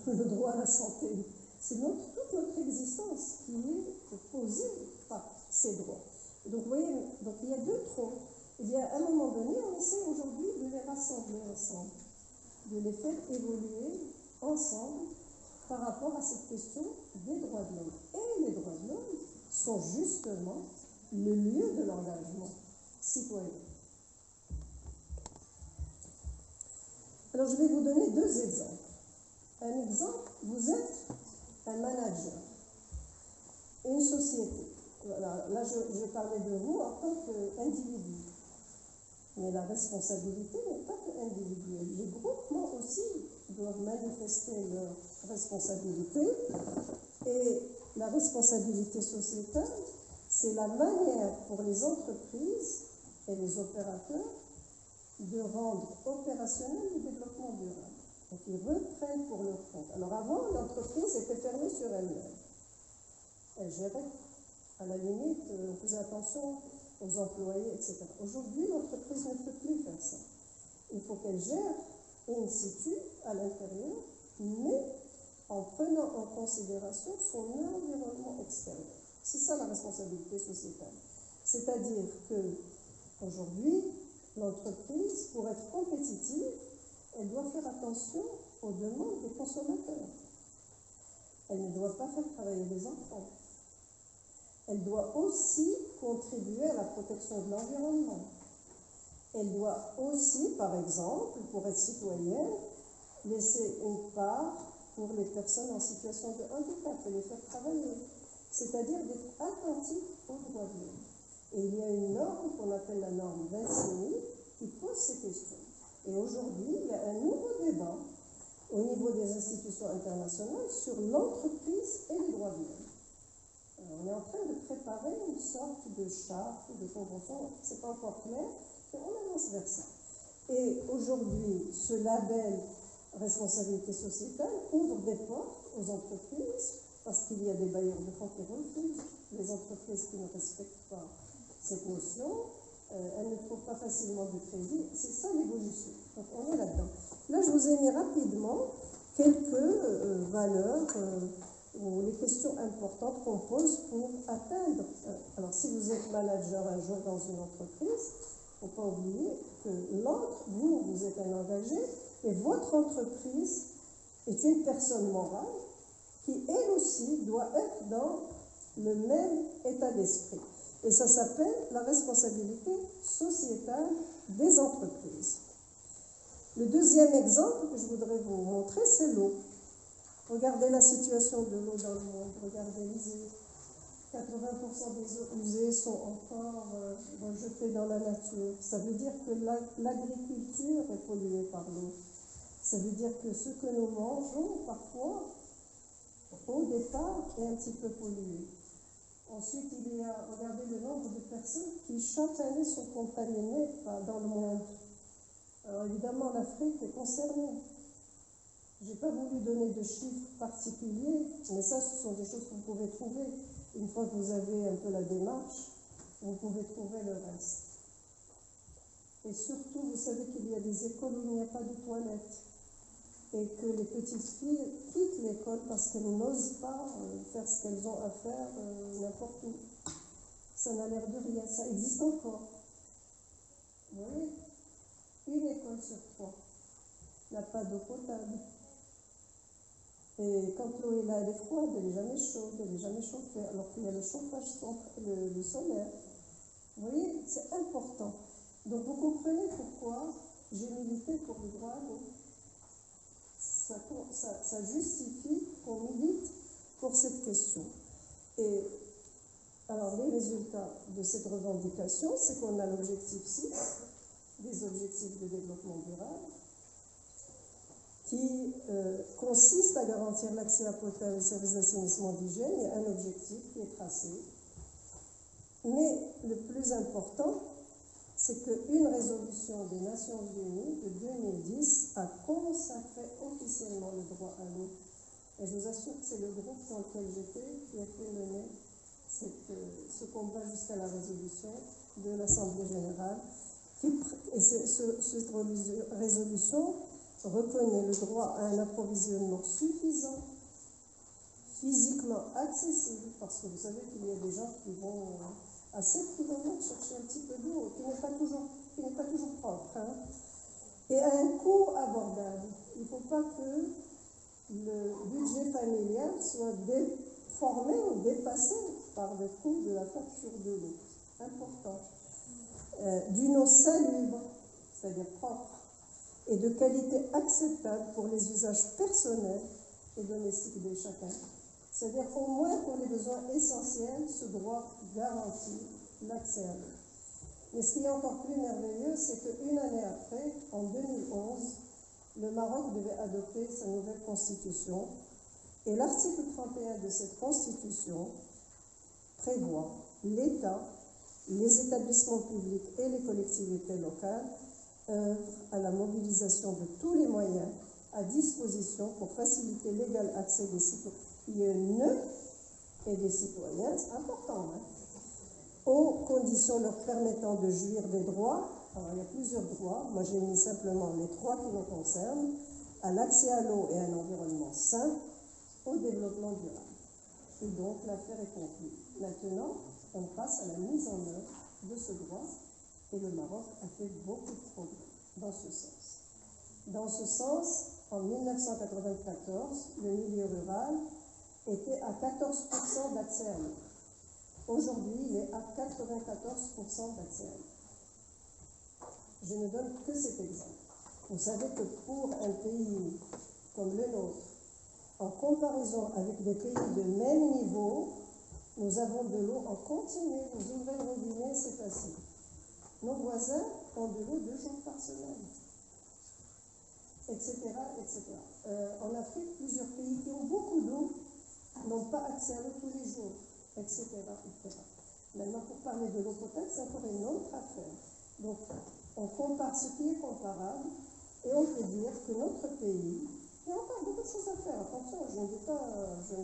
le droit à la santé. C'est toute notre existence qui est posée par ces droits. Et donc, vous voyez, donc il y a 2 troncs. Et bien, à un moment donné, on essaie aujourd'hui de les rassembler ensemble, de les faire évoluer ensemble par rapport à cette question des droits de l'homme. Et les droits de l'homme sont justement le lieu de l'engagement citoyen. Alors, je vais vous donner 2 exemples. Un exemple, vous êtes un manager, une société. Voilà, là, je parlais de vous en tant qu'individu. Mais la responsabilité n'est pas individuelle. Les groupements aussi doivent manifester leur responsabilité. Et la responsabilité sociétale, c'est la manière pour les entreprises et les opérateurs de rendre opérationnel le développement durable. Donc ils reprennent pour leur compte. Alors avant, l'entreprise était fermée sur elle-même. Elle gérait, à la limite, on faisait attention aux employés, etc. Aujourd'hui, l'entreprise ne peut plus faire ça. Il faut qu'elle gère in situ, à l'intérieur, mais en prenant en considération son environnement extérieur. C'est ça la responsabilité sociétale. C'est-à-dire qu'aujourd'hui, l'entreprise, pour être compétitive, elle doit faire attention aux demandes des consommateurs. Elle ne doit pas faire travailler les enfants. Elle doit aussi contribuer à la protection de l'environnement. Elle doit aussi, par exemple, pour être citoyenne, laisser une part pour les personnes en situation de handicap et les faire travailler. C'est-à-dire d'être attentif aux droits de l'homme. Et il y a une norme qu'on appelle la norme 26 000 qui pose ces questions. Et aujourd'hui, il y a un nouveau débat au niveau des institutions internationales sur l'entreprise et les droits de l'homme. On est en train de préparer une sorte de charte, de convention, c'est pas encore clair, mais on avance vers ça. Et aujourd'hui, ce label responsabilité sociétale ouvre des portes aux entreprises, parce qu'il y a des bailleurs de fonds qui refusent, les entreprises qui ne respectent pas cette notion, elles ne trouvent pas facilement de crédit. C'est ça l'évolution. Donc on est là-dedans. Là, je vous ai mis rapidement quelques valeurs ou les questions importantes qu'on pose pour atteindre. Alors, si vous êtes manager un jour dans une entreprise, il ne faut pas oublier que vous êtes un engagé, et votre entreprise est une personne morale qui, elle aussi, doit être dans le même état d'esprit. Et ça s'appelle la responsabilité sociétale des entreprises. Le deuxième exemple que je voudrais vous montrer, c'est l'eau. Regardez la situation de l'eau dans le monde, regardez l'usée. 80% des eaux usées sont encore rejetées dans la nature. Ça veut dire que l'agriculture est polluée par l'eau. Ça veut dire que ce que nous mangeons, parfois, au départ, est un petit peu pollué. Ensuite, il y a, regardez le nombre de personnes qui chaque année sont contaminées dans le monde. Alors évidemment, l'Afrique est concernée. Je n'ai pas voulu donner de chiffres particuliers, mais ça, ce sont des choses que vous pouvez trouver. Une fois que vous avez un peu la démarche, vous pouvez trouver le reste. Et surtout, vous savez qu'il y a des écoles où il n'y a pas de toilettes. Et que les petites filles quittent l'école parce qu'elles n'osent pas faire ce qu'elles ont à faire n'importe où. Ça n'a l'air de rien, ça existe encore. Vous voyez, une école sur 3 n'a pas d'eau potable. Et quand l'eau est là, elle est froide, elle n'est jamais chaude, elle n'est jamais chauffée, alors qu'il y a le chauffage le solaire. Vous voyez, c'est important. Donc vous comprenez pourquoi j'ai milité pour le droit à l'eau. Ça justifie qu'on milite pour cette question. Et alors les résultats de cette revendication, c'est qu'on a l'objectif 6, des objectifs de développement durable, qui consiste à garantir l'accès à potable et services d'assainissement d'hygiène. Il y a un objectif qui est tracé. Mais le plus important, c'est qu'une résolution des Nations Unies de 2010 a consacré officiellement le droit à l'eau. Et je vous assure que c'est le groupe dans lequel j'étais qui a fait mener ce combat jusqu'à la résolution de l'Assemblée générale. Et cette résolution reconnaît le droit à un approvisionnement suffisant, physiquement accessible, parce que vous savez qu'il y a des gens qui vont à 7 km chercher un petit peu d'eau, qui n'est pas toujours propre, hein, et à un coût abordable. Il ne faut pas que le budget familial soit déformé ou dépassé par le coût de la facture de l'eau. Important. D'une eau salubre, c'est-à-dire propre, et de qualité acceptable pour les usages personnels et domestiques de chacun. C'est-à-dire au moins pour les besoins essentiels, ce droit garantit l'accès à l'eau. Mais ce qui est encore plus merveilleux, c'est qu'une année après, en 2011, le Maroc devait adopter sa nouvelle constitution. Et l'article 31 de cette constitution prévoit l'État, les établissements publics et les collectivités locales œuvrent à la mobilisation de tous les moyens à disposition pour faciliter l'égal accès des citoyennes et des citoyens, c'est important, hein, aux conditions leur permettant de jouir des droits. Alors, il y a plusieurs droits, moi j'ai mis simplement les 3 qui nous concernent, à l'accès à l'eau et à un environnement sain, au développement durable. Et donc l'affaire est conclue. Maintenant, on passe à la mise en œuvre de ce droit, et le Maroc a fait beaucoup de progrès dans ce sens. Dans ce sens, en 1994, le milieu rural était à 14% d'accès à l'eau. Aujourd'hui, il est à 94% d'accès à l'eau. Je ne donne que cet exemple. Vous savez que pour un pays comme le nôtre, en comparaison avec des pays de même niveau, nous avons de l'eau en continu. Vous ouvrez le robinet, c'est facile. Nos voisins ont de l'eau 2 jours par semaine, etc., etc. En Afrique, plusieurs pays qui ont beaucoup d'eau n'ont pas accès à l'eau tous les jours, etc., etc. Maintenant, pour parler de l'eau potable, c'est encore une autre affaire. Donc, on compare ce qui est comparable et on peut dire que notre pays, il y a encore beaucoup de choses à faire. Attention, je ne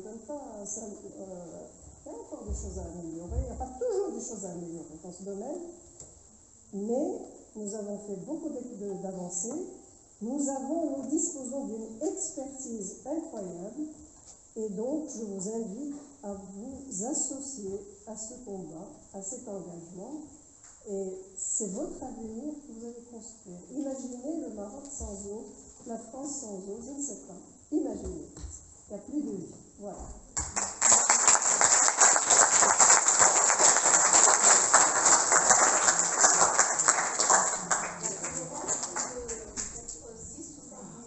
donne pas ça. Il y a encore des choses à améliorer. Il n'y a pas toujours des choses à améliorer dans ce domaine. Mais nous avons fait beaucoup d'avancées. Nous disposons d'une expertise incroyable. Et donc, je vous invite à vous associer à ce combat, à cet engagement. Et c'est votre avenir que vous allez construire. Imaginez le Maroc sans eau, la France sans eau, je ne sais pas. Imaginez. Il n'y a plus de vie. Voilà.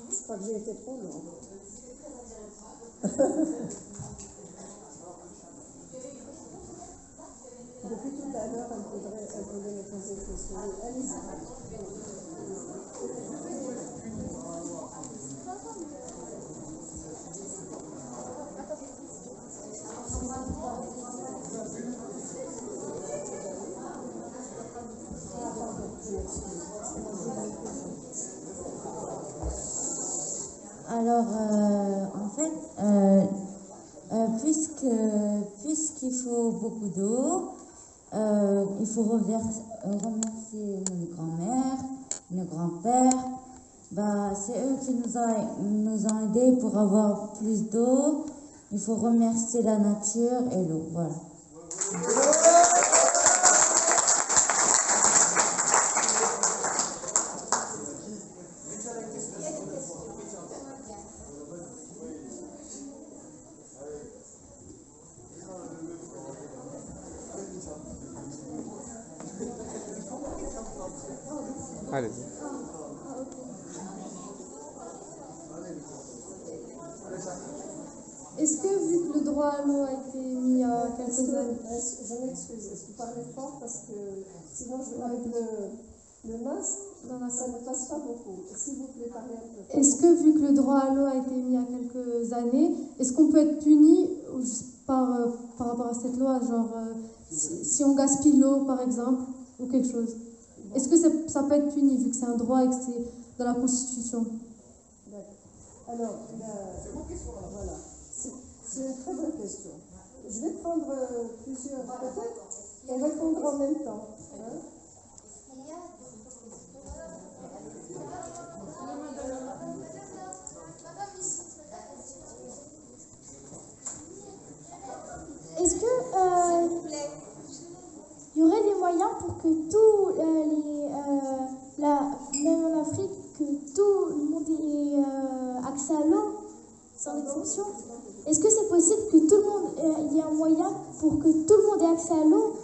Je crois que j'ai été trop longue. Depuis tout à l'heure, elle voulait me poser une question. Allez-y. Alors, en fait, puisqu'il faut beaucoup d'eau, il faut remercier nos grands-mères, nos grands-pères. C'est eux qui nous ont aidés pour avoir plus d'eau. Il faut remercier la nature et l'eau. Voilà. Allez. Est-ce que, vu que le droit à l'eau a été mis il y a quelques années... Je m'excuse, est-ce que vous parlez fort parce que sinon, avec le masque, ça ne passe pas beaucoup. S'il vous plaît, parlez un peu. Est-ce que, vu que le droit à l'eau a été mis il y a quelques années, est-ce qu'on peut être puni par rapport à cette loi, genre si on gaspille l'eau, par exemple, ou quelque chose? Est-ce que ça peut être puni, vu que c'est un droit et que c'est dans la Constitution? D'accord. Alors, voilà. C'est une très bonne question. Je vais prendre plusieurs peut-être et répondre en même temps. Hein? Est-ce que il y aurait des moyens pour que même en Afrique, que tout le monde ait accès à l'eau, sans exception? Est-ce que c'est possible que tout le monde il y ait un moyen pour que tout le monde ait accès à l'eau?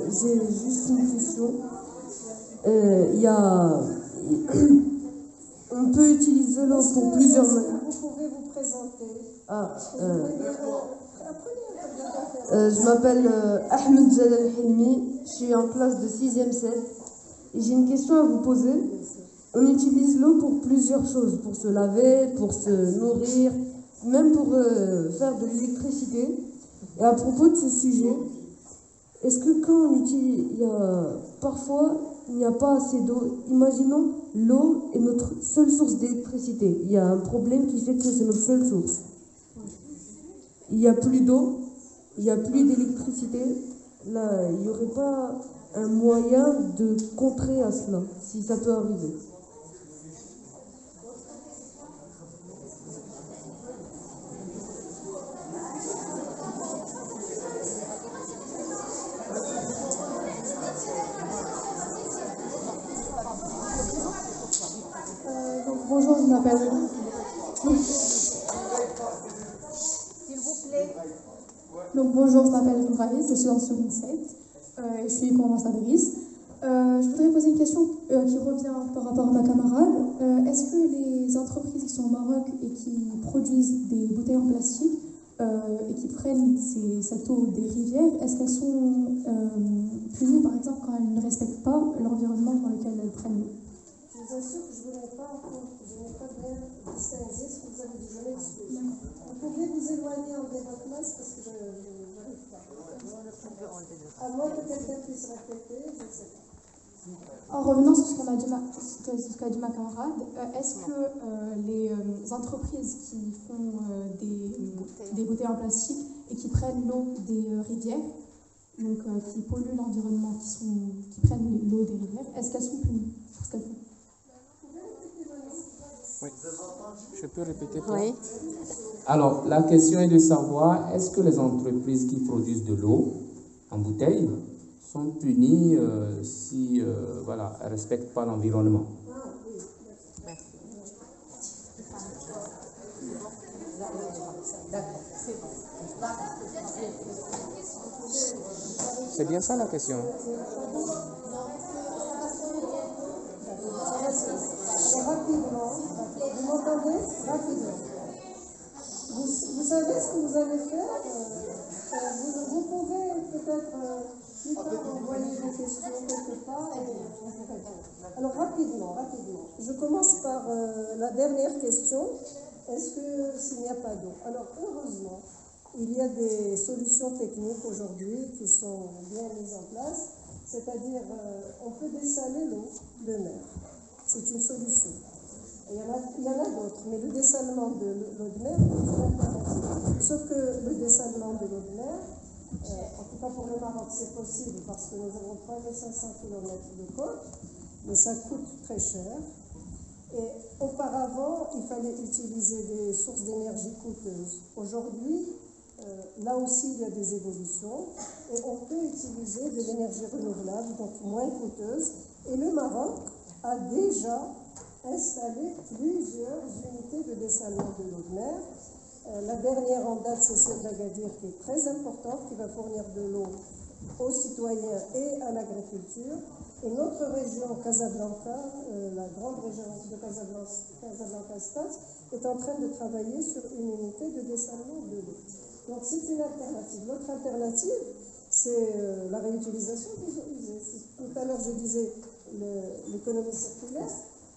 J'ai juste une question. On peut utiliser l'eau pour plusieurs manières. Vous pouvez vous présenter. Je m'appelle Ahmed Jalal Hilmi, je suis en classe de 6e 7 et j'ai une question à vous poser. On utilise l'eau pour plusieurs choses, pour se laver, pour se nourrir, même pour faire de l'électricité. Et à propos de ce sujet, est-ce que quand on utilise, parfois il n'y a pas assez d'eau, imaginons l'eau est notre seule source d'électricité, il y a un problème qui fait que c'est notre seule source. Il n'y a plus d'eau, il n'y a plus d'électricité, là il n'y aurait pas un moyen de contrer à cela, si ça peut arriver. Bonjour, je m'appelle... S'il vous plaît. Donc bonjour, je m'appelle Raïs, je suis en seconde 7 et je suis co-ambassadrice. Je voudrais poser une question qui revient par rapport à ma camarade. Est-ce que les entreprises qui sont au Maroc et qui produisent des bouteilles en plastique et qui prennent cette eau des rivières, est-ce qu'elles sont punies par exemple quand elles ne respectent pas l'environnement dans lequel elles prennent l'eau? Je vous assure que je n'ai pas bien distingué ce que vous avez dit. Je m'excuse. Vous pouvez vous éloigner en de votre place parce que je n'arrive pas. À moins que quelqu'un puisse répéter, je ne sais pas. En revenant sur ce qu'a dit ma camarade, est-ce que les entreprises qui font des bouteilles en plastique et qui prennent l'eau des rivières, donc qui polluent l'environnement, qui prennent l'eau des rivières, est-ce qu'elles sont punies pour ce qu'elles font? Oui. Je peux répéter? Oui. Alors, la question est de savoir, est-ce que les entreprises qui produisent de l'eau en bouteille sont punies si elles ne respectent pas l'environnement? C'est bien ça la question. Rapidement, vous m'entendez? Rapidement. Vous savez ce que vous allez faire? Vous pouvez peut-être plus tard envoyer vos questions quelque part et on vous répond. Alors rapidement. Je commence par la dernière question. Est-ce que s'il n'y a pas d'eau? Alors heureusement, il y a des solutions techniques aujourd'hui qui sont bien mises en place. C'est-à-dire, on peut dessaler l'eau de mer. C'est une solution. Il y en a d'autres, mais le dessalement de l'eau de mer est une alternative. Sauf que le dessalement de l'eau de mer, en tout cas pour le Maroc, c'est possible parce que nous avons 3500 km de côte, mais ça coûte très cher. Et auparavant, il fallait utiliser des sources d'énergie coûteuses. Aujourd'hui, là aussi, il y a des évolutions et on peut utiliser de l'énergie renouvelable, donc moins coûteuse. Et le Maroc a déjà installé plusieurs unités de dessalement de l'eau de mer. La dernière en date, c'est celle d'Agadir, qui est très importante, qui va fournir de l'eau aux citoyens et à l'agriculture. Et notre région, Casablanca, la grande région de Casablanca-Stade, est en train de travailler sur une unité de dessalement de l'eau. Donc c'est une alternative. L'autre alternative, c'est la réutilisation des eaux usées. Tout à l'heure, je disais l'économie circulaire.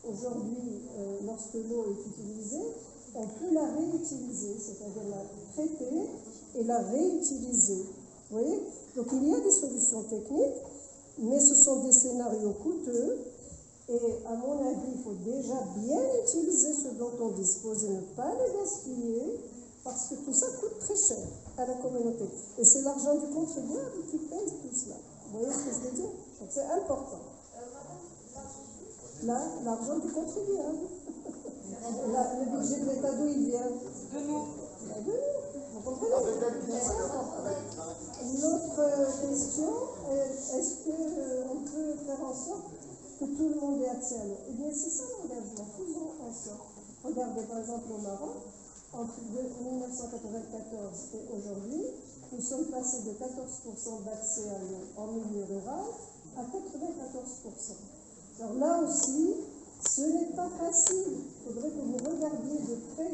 Aujourd'hui, lorsque l'eau est utilisée, on peut la réutiliser, c'est-à-dire la traiter et la réutiliser. Vous voyez? Donc il y a des solutions techniques, mais ce sont des scénarios coûteux. Et à mon avis, il faut déjà bien utiliser ce dont on dispose et ne pas le gaspiller, parce que tout ça coûte très cher à la communauté. Et c'est l'argent du contribuable qui paye tout cela. Vous voyez ce que je veux dire? Donc c'est important. Là, l'argent du contribuable. Le budget de l'État, d'où il vient? De nous. De nous. Vous comprenez? L'autre question, est-ce qu'on peut faire en sorte que tout le monde ait accès à l'eau? Eh bien, c'est ça l'engagement. Faisons en sorte. Regardez par exemple au Maroc, entre 1994 et aujourd'hui, nous sommes passés de 14% d'accès à l'eau en milieu rural à 94%. Alors là aussi, ce n'est pas facile. Il faudrait que vous regardiez de près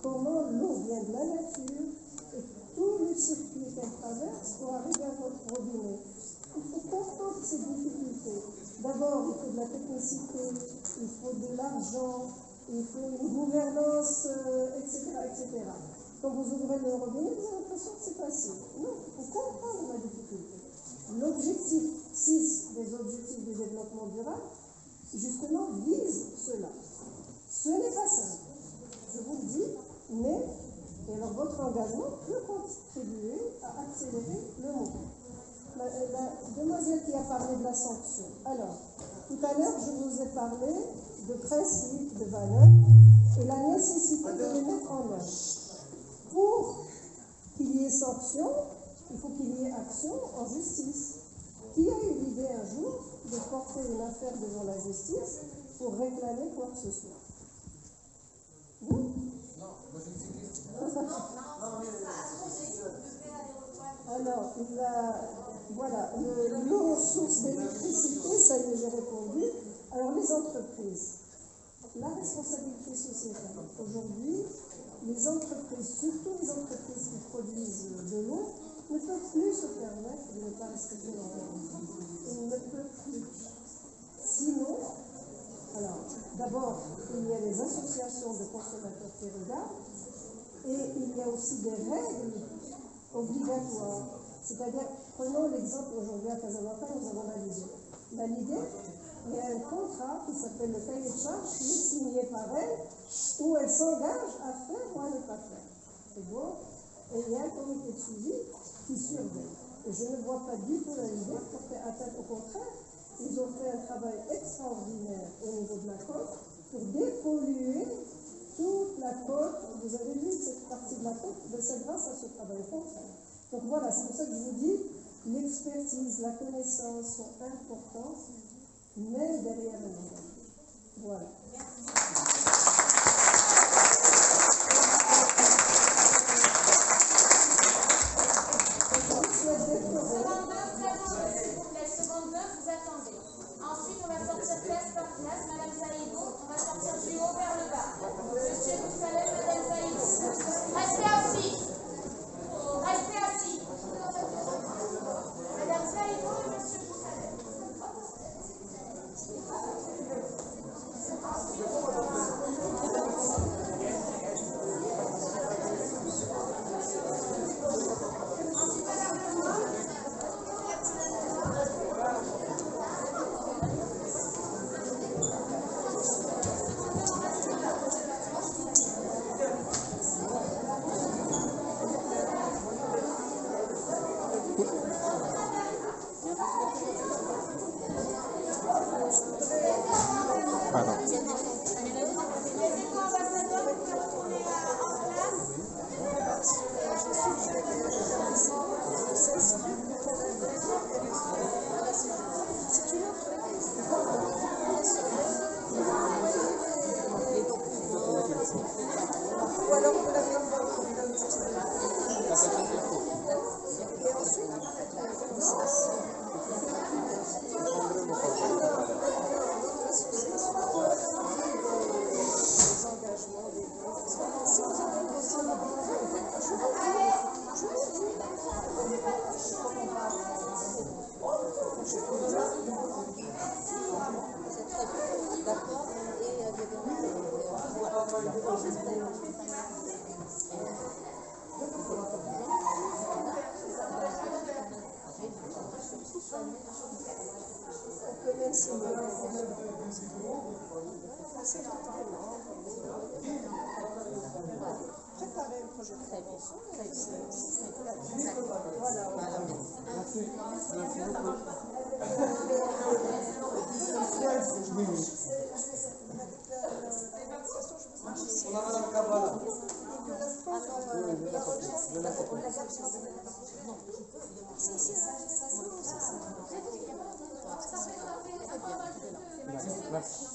comment l'eau vient de la nature et tout le circuit qu'elle traverse pour arriver à votre robinet. Il faut comprendre ces difficultés. D'abord, il faut de la technicité, il faut de l'argent, il faut une gouvernance, etc. Quand vous ouvrez le robinet, vous avez l'impression que c'est facile. Non, il faut comprendre la difficulté. L'objectif 6 des objectifs du développement durable, justement, vise cela. Ce n'est pas simple, je vous le dis, mais et alors votre engagement peut contribuer à accélérer le mouvement. La demoiselle qui a parlé de la sanction. Alors, tout à l'heure, je vous ai parlé de principes, de valeurs et la nécessité de les mettre en œuvre. Pour qu'il y ait sanction, il faut qu'il y ait action en justice. Qui a eu l'idée un jour de porter une affaire devant la justice pour réclamer quoi que ce soit? Vous? Non, moi je ne sais pas. Alors, Alors, voilà, l'eau, source d'électricité, ça y est, j'ai répondu. Alors, les entreprises. La responsabilité sociétale. Aujourd'hui, les entreprises, surtout les entreprises qui produisent de l'eau, ne peuvent plus se permettre de ne pas respecter l'environnement. Ils ne peuvent plus. Sinon, alors, d'abord, il y a les associations de consommateurs qui regardent, et il y a aussi des règles obligatoires. C'est-à-dire, prenons l'exemple aujourd'hui à Casablanca, nous avons validé. Il y a un contrat qui s'appelle le cahier de charge qui est signé par elle, où elle s'engage à faire ou à ne pas faire. C'est bon. Et il y a un comité de suivi qui surveille. Et je ne vois pas du tout la idée pour faire atteinte. Au contraire, ils ont fait un travail extraordinaire au niveau de la côte pour dépolluer toute la côte. Vous avez vu cette partie de la côte, c'est grâce à ce travail au contraire. Donc voilà, c'est pour ça que je vous dis, l'expertise, la connaissance sont importantes, même derrière le langage. Voilà. Seconde 2, vous attendez. Ensuite, on va sortir classe par classe. Madame Zaïdou, on va sortir du haut vers le bas. Monsieur Boussalem, Madame Zaïdou. Restez assis. Restez assis. Madame Zaïdou et Monsieur Boussalem. Préparer le projet de prévention. Voilà. Merci.